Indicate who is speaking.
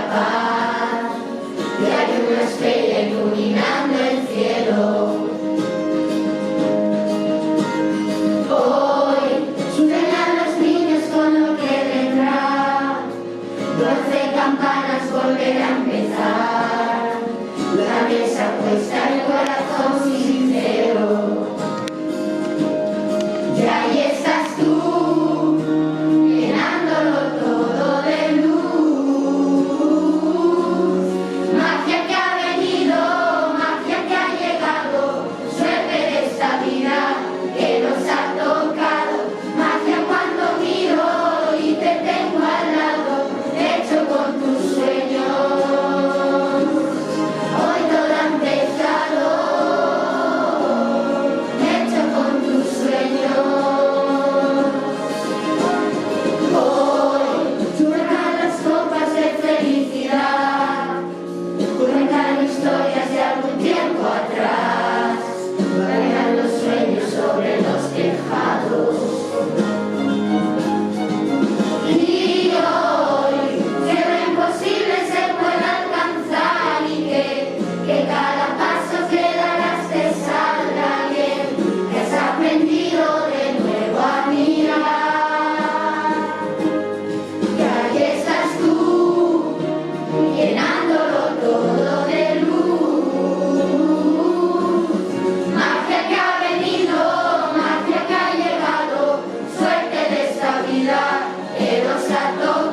Speaker 1: la paz, y hay una estrella iluminando el cielo. Hoy sueñan los niños con lo que vendrá, 12 campanas volverán a empezar, la mesa puesta en el corazón sincero. Y ahí estás tú, llenándolo todo de luz. Magia que ha venido, magia que ha llegado, suerte de esta vida que nos ha tocado. Magia cuando miro y te tengo al lado, hecho con tus sueños. Hoy todo ha empezado, hecho con tus sueños. Hoy suenan las copas de felicidad, cuentan historias de algún tiempo atrás, bailan los sueños sobre los tejados. Y hoy que lo imposible se puede alcanzar y que cada paso que darás te saldrá bien, que has aprendido de nuevo a mirar. Y ahí estás tú, llenándolo todo de luz. Magia que ha venido, magia que ha llegado, suerte de esta vida que nos ha tocado.